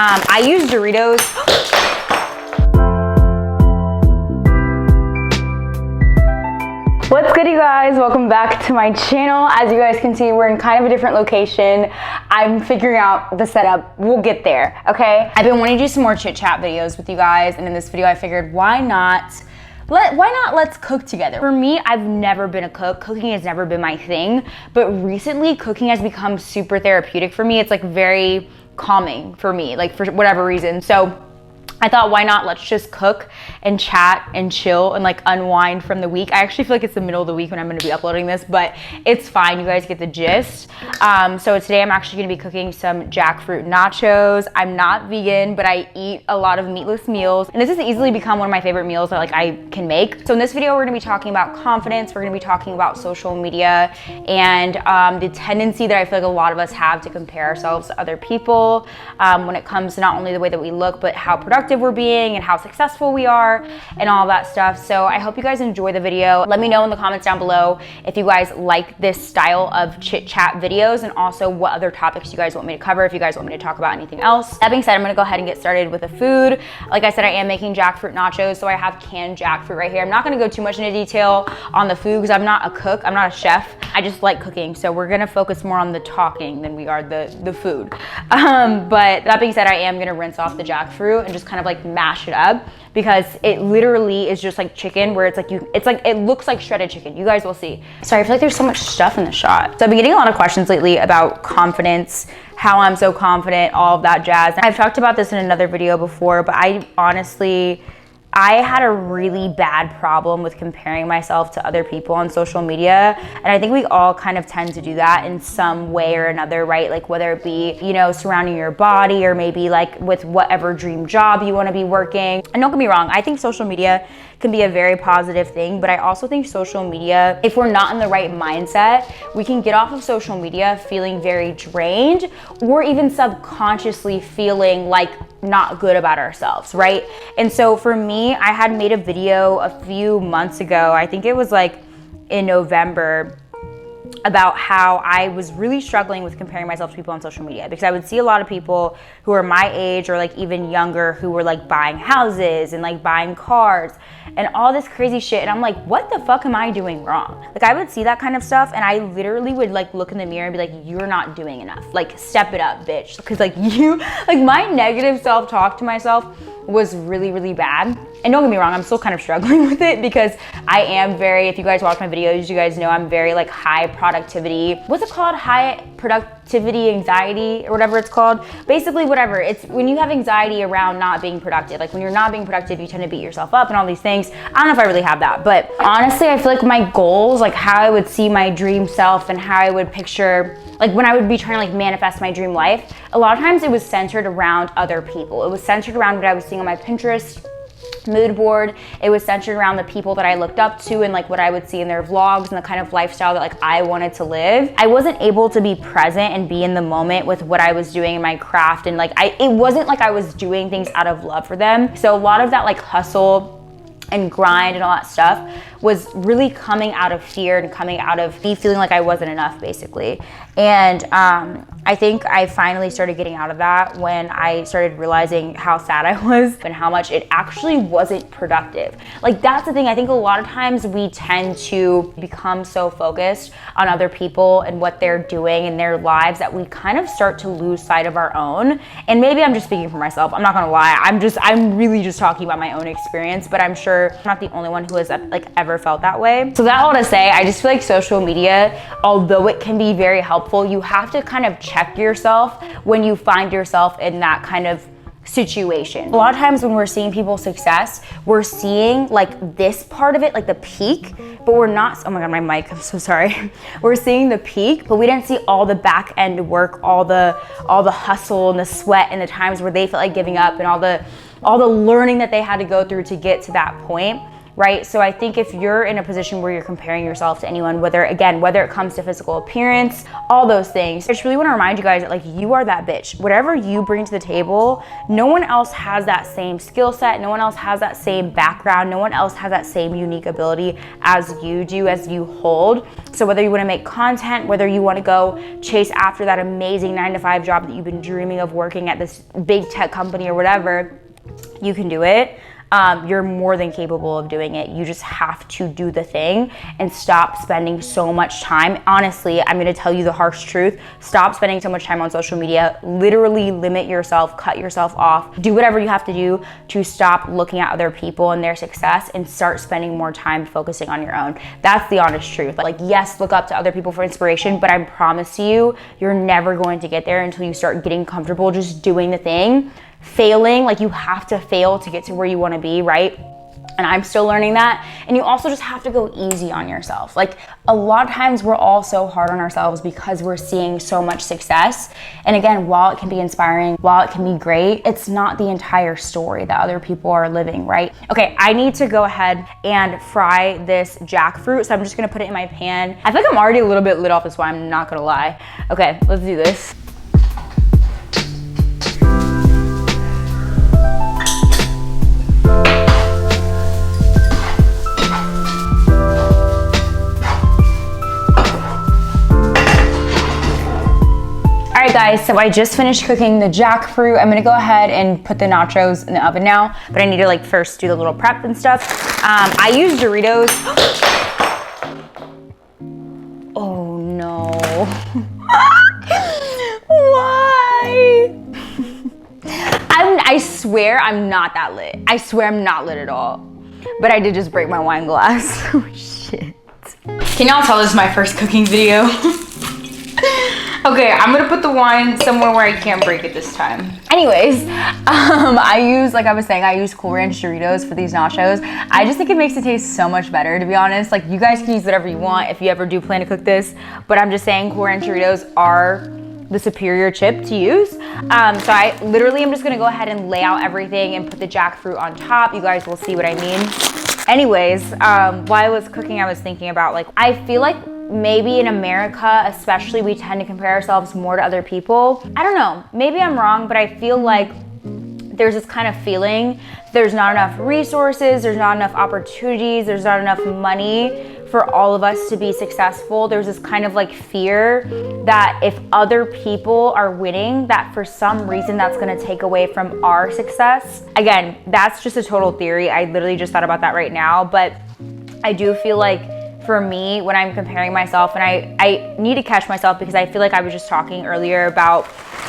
I use Doritos. What's good, you guys? Welcome back to my channel. As you guys can see, we're in kind of a different location. I'm figuring out the setup. We'll get there, okay? I've been wanting to do some more chit chat videos with you guys, and in this video I figured why not let's cook together. For me, I've never been a cook. Cooking has never been my thing, but recently cooking has become super therapeutic for me. It's like very calming for me, like for whatever reason. So I thought, why not? Let's just cook and chat and chill and like unwind from the week. I actually feel like it's the middle of the week when I'm gonna be uploading this, but it's fine. You guys get the gist. So today I'm actually gonna be cooking some jackfruit nachos. I'm not vegan, but I eat a lot of meatless meals. And this has easily become one of my favorite meals that like I can make. So in this video, we're gonna be talking about confidence. We're gonna be talking about social media and the tendency that I feel like a lot of us have to compare ourselves to other people when it comes to not only the way that we look, but how productive we're being and how successful we are and all that stuff. So I hope you guys enjoy the video. Let me know in the comments down below if you guys like this style of chit chat videos and also what other topics you guys want me to cover, if you guys want me to talk about anything else. That being said, I'm gonna go ahead and get started with the food. Like I said, I am making jackfruit nachos, so I have canned jackfruit right here. I'm not gonna go too much into detail on the food because I'm not a cook, I'm not a chef. I just like cooking, so we're gonna focus more on the talking than we are the food. But that being said, I am gonna rinse off the jackfruit and just kind of like mash it up because it literally is just like chicken where it looks like shredded chicken. You guys will see. Sorry, I feel like there's so much stuff in the shot. So I've been getting a lot of questions lately about confidence, how I'm so confident, all of that jazz. I've talked about this in another video before, but I had a really bad problem with comparing myself to other people on social media. And I think we all kind of tend to do that in some way or another, right? Like whether it be, you know, surrounding your body or maybe like with whatever dream job you want to be working. And don't get me wrong, I think social media can be a very positive thing, but I also think social media, if we're not in the right mindset, we can get off of social media feeling very drained or even subconsciously feeling like not good about ourselves, right? And so for me, I had made a video a few months ago, I think it was like in November, about how I was really struggling with comparing myself to people on social media because I would see a lot of people who are my age or like even younger who were like buying houses and like buying cars and all this crazy shit, and I'm like, what the fuck am I doing wrong? Like I would see that kind of stuff and I literally would like look in the mirror and be like, you're not doing enough, like step it up, bitch. Because like my negative self-talk to myself was really, really bad. And don't get me wrong, I'm still kind of struggling with it because I am very, if you guys watch my videos, you guys know I'm very like high productivity. What's it called? High productivity anxiety or whatever it's called. Basically whatever, it's when you have anxiety around not being productive. Like when you're not being productive, you tend to beat yourself up and all these things. I don't know if I really have that, but honestly, I feel like my goals, like how I would see my dream self and how I would picture, like when I would be trying to like manifest my dream life, a lot of times it was centered around other people. It was centered around what I was seeing on my Pinterest mood board. It was centered around the people that I looked up to and like what I would see in their vlogs and the kind of lifestyle that like I wanted to live. I wasn't able to be present and be in the moment with what I was doing in my craft, and like it wasn't like I was doing things out of love for them. So a lot of that like hustle and grind and all that stuff was really coming out of fear and coming out of me feeling like I wasn't enough, basically. And I think I finally started getting out of that when I started realizing how sad I was and how much it actually wasn't productive. Like that's the thing, I think a lot of times we tend to become so focused on other people and what they're doing in their lives that we kind of start to lose sight of our own. And maybe I'm just speaking for myself, I'm not gonna lie, I'm really just talking about my own experience, but I'm sure I'm not the only one who has like ever felt that way. So that all to say, I just feel like social media, although it can be very helpful, you have to kind of check yourself when you find yourself in that kind of situation. A lot of times when we're seeing people's success, we're seeing like this part of it, like the peak, but we're not, oh my God, my mic, I'm so sorry. We're seeing the peak, but we didn't see all the back end work, all the hustle and the sweat and the times where they felt like giving up and all the learning that they had to go through to get to that point right? So I think if you're in a position where you're comparing yourself to anyone, whether it comes to physical appearance, all those things, I just really want to remind you guys that like you are that bitch. Whatever you bring to the table, no one else has that same skill set, no one else has that same background, no one else has that same unique ability as you do, as you hold. So whether you want to make content, whether you want to go chase after that amazing 9-to-5 job that you've been dreaming of working at this big tech company or whatever, you can do it. You're more than capable of doing it. You just have to do the thing and stop spending so much time. Honestly, I'm gonna tell you the harsh truth. Stop spending so much time on social media. Literally limit yourself, cut yourself off. Do whatever you have to do to stop looking at other people and their success and start spending more time focusing on your own. That's the honest truth. Like, yes, look up to other people for inspiration, but I promise you, you're never going to get there until you start getting comfortable just doing the thing. Failing, like you have to fail to get to where you want to be, right? And I'm still learning that. And you also just have to go easy on yourself. Like a lot of times we're all so hard on ourselves because we're seeing so much success. And again, while it can be inspiring, while it can be great, it's not the entire story that other people are living, right? Okay, I need to go ahead and fry this jackfruit. So I'm just gonna put it in my pan. I think I'm already a little bit lit off this wine, I'm not gonna lie. Okay, let's do this. All right guys, so I just finished cooking the jackfruit. I'm gonna go ahead and put the nachos in the oven now, but I need to like first do the little prep and stuff. I use Doritos. Oh no. Why? I swear I'm not that lit. I swear I'm not lit at all. But I did just break my wine glass. Oh shit. Can y'all tell this is my first cooking video? Okay, I'm gonna put the wine somewhere where I can't break it this time. Anyways, I use Cool Ranch Doritos for these nachos. I just think it makes it taste so much better, to be honest. Like, you guys can use whatever you want if you ever do plan to cook this, but I'm just saying Cool Ranch Doritos are the superior chip to use. So I literally am just gonna go ahead and lay out everything and put the jackfruit on top. You guys will see what I mean. Anyways, while I was cooking, I was thinking about like, I feel like maybe in America, especially, we tend to compare ourselves more to other people. I don't know, maybe I'm wrong, but I feel like there's this kind of feeling there's not enough resources, there's not enough opportunities, there's not enough money for all of us to be successful. There's this kind of like fear that if other people are winning, that for some reason that's gonna take away from our success. Again, that's just a total theory. I literally just thought about that right now, but I do feel like for me, when I'm comparing myself, and I need to catch myself because I feel like I was just talking earlier about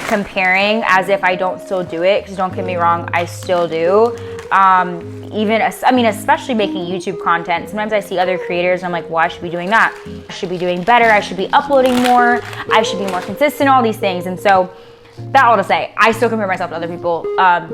comparing as if I don't still do it, because don't get me wrong, I still do. Especially making YouTube content. Sometimes I see other creators and I'm like, well, I should be doing that. I should be doing better. I should be uploading more. I should be more consistent, all these things. And so that all to say, I still compare myself to other people,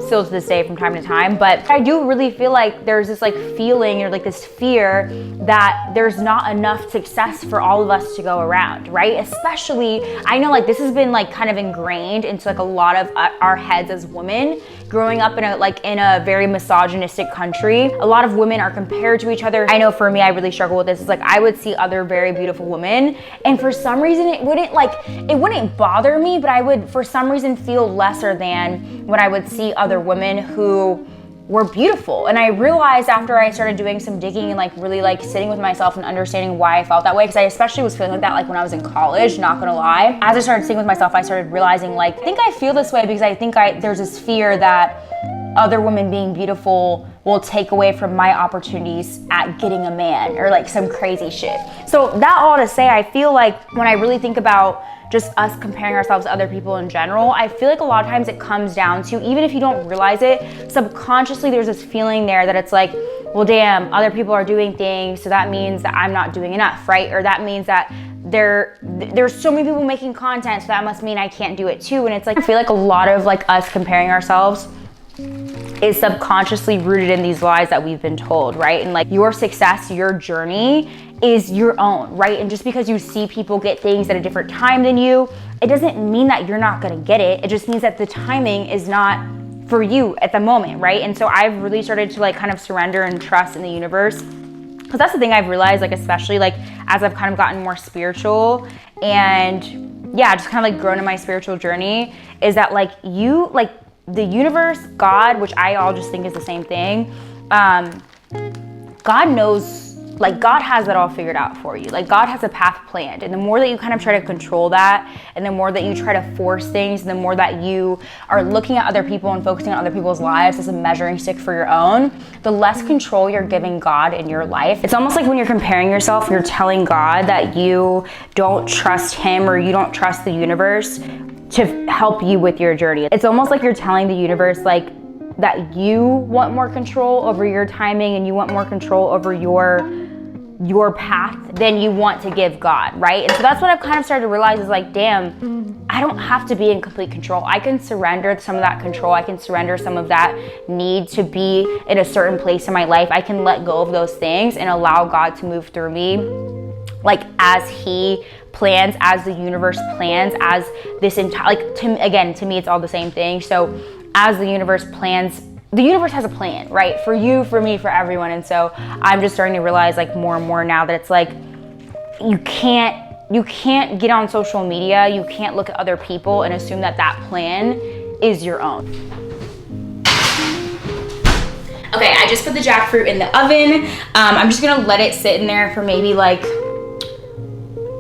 still to this day from time to time, but I do really feel like there's this like feeling or like this fear that there's not enough success for all of us to go around, right? Especially, I know like this has been like kind of ingrained into like a lot of our heads as women. Growing up in a very misogynistic country, a lot of women are compared to each other. I know for me, I really struggle with this. It's like I would see other very beautiful women, and for some reason it wouldn't bother me, but I would for some reason feel lesser than when I would see other women who were beautiful. And I realized after I started doing some digging and like really like sitting with myself and understanding why I felt that way, because I especially was feeling like that like when I was in college, not gonna lie. As I started sitting with myself, I started realizing like, I think I feel this way because I think there's this fear that other women being beautiful will take away from my opportunities at getting a man or like some crazy shit. So that all to say, I feel like when I really think about just us comparing ourselves to other people in general, I feel like a lot of times it comes down to, even if you don't realize it, subconsciously there's this feeling there that it's like, well, damn, other people are doing things, so that means that I'm not doing enough, right? Or that means that there's so many people making content, so that must mean I can't do it too. And it's like, I feel like a lot of like us comparing ourselves is subconsciously rooted in these lies that we've been told, right? And like your success, your journey is your own, right? And just because you see people get things at a different time than you, it doesn't mean that you're not gonna get it. It just means that the timing is not for you at the moment, right? And so I've really started to like kind of surrender and trust in the universe. Because that's the thing I've realized, like especially like as I've kind of gotten more spiritual and yeah, just kind of like grown in my spiritual journey, is that like you, like the universe, God, which I all just think is the same thing, God knows, like God has that all figured out for you. Like God has a path planned. And the more that you kind of try to control that, and the more that you try to force things, and the more that you are looking at other people and focusing on other people's lives as a measuring stick for your own, the less control you're giving God in your life. It's almost like when you're comparing yourself, you're telling God that you don't trust him or you don't trust the universe to help you with your journey. It's almost like you're telling the universe like that you want more control over your timing and you want more control over your path than you want to give God, right? And so that's what I've kind of started to realize is like, damn, I don't have to be in complete control. I can surrender some of that control. I can surrender some of that need to be in a certain place in my life. I can let go of those things and allow God to move through me like as he plans, as the universe plans, as this entire, like to me, it's all the same thing. So as the universe plans, the universe has a plan, right? For you, for me, for everyone. And so I'm just starting to realize like more and more now that it's like, you can't get on social media, you can't look at other people and assume that that plan is your own. Okay, I just put the jackfruit in the oven. I'm just gonna let it sit in there for maybe like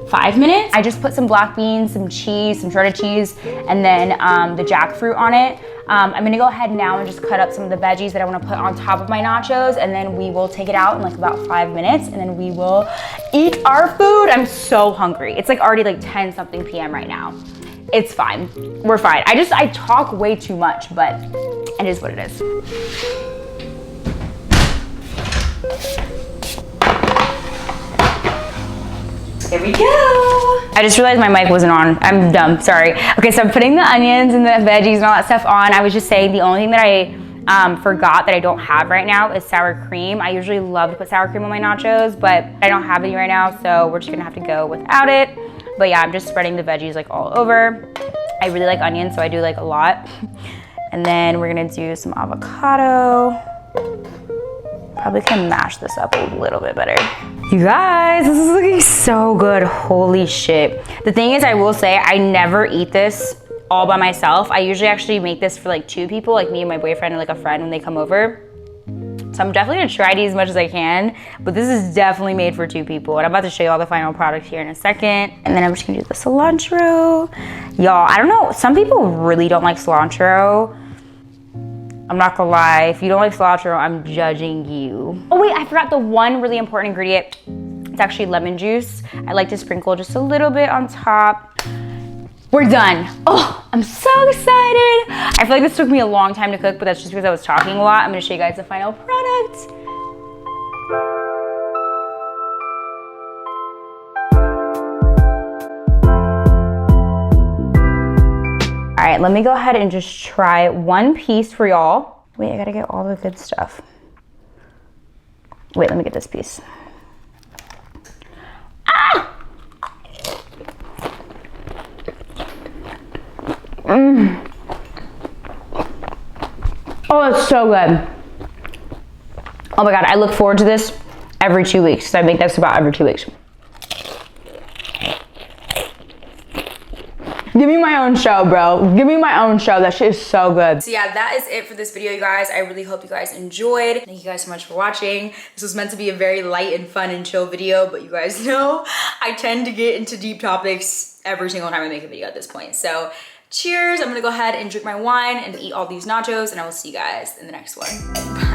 5 minutes. I just put some black beans, some cheese, some shredded cheese, and then the jackfruit on it. I'm gonna go ahead now and just cut up some of the veggies that I wanna put on top of my nachos, and then we will take it out in like about 5 minutes, and then we will eat our food. I'm so hungry. It's like already like 10 something p.m. right now. It's fine, we're fine. I talk way too much, but it is what it is. There we go. I just realized my mic wasn't on. I'm dumb, sorry. Okay, so I'm putting the onions and the veggies and all that stuff on. I was just saying the only thing that I forgot that I don't have right now is sour cream. I usually love to put sour cream on my nachos, but I don't have any right now, so we're just gonna have to go without it. But yeah, I'm just spreading the veggies like all over. I really like onions, so I do like a lot. And then we're gonna do some avocado. Probably can mash this up a little bit better. You guys, this is looking so good. Holy shit. The thing is, I will say, I never eat this all by myself. I usually actually make this for like 2 people, like me and my boyfriend and like a friend when they come over. So I'm definitely gonna try to eat as much as I can, but this is definitely made for 2 people. And I'm about to show you all the final product here in a second. And then I'm just gonna do the cilantro. Y'all, I don't know, some people really don't like cilantro. I'm not gonna lie, if you don't like cilantro, I'm judging you. Oh wait, I forgot the one really important ingredient. It's actually lemon juice. I like to sprinkle just a little bit on top. We're done. Oh, I'm so excited. I feel like this took me a long time to cook, but that's just because I was talking a lot. I'm gonna show you guys the final product. All right, let me go ahead and just try one piece for y'all. Wait, I gotta get all the good stuff. Wait, let me get this piece. Ah! Oh, it's so good. Oh my God, I look forward to this every 2 weeks. So I make this about every 2 weeks. Give me my own show, bro. Give me my own show. That shit is so good. So yeah, that is it for this video, you guys. I really hope you guys enjoyed. Thank you guys so much for watching. This was meant to be a very light and fun and chill video, but you guys know I tend to get into deep topics every single time I make a video at this point. So cheers. I'm gonna go ahead and drink my wine and eat all these nachos, and I will see you guys in the next one. Bye.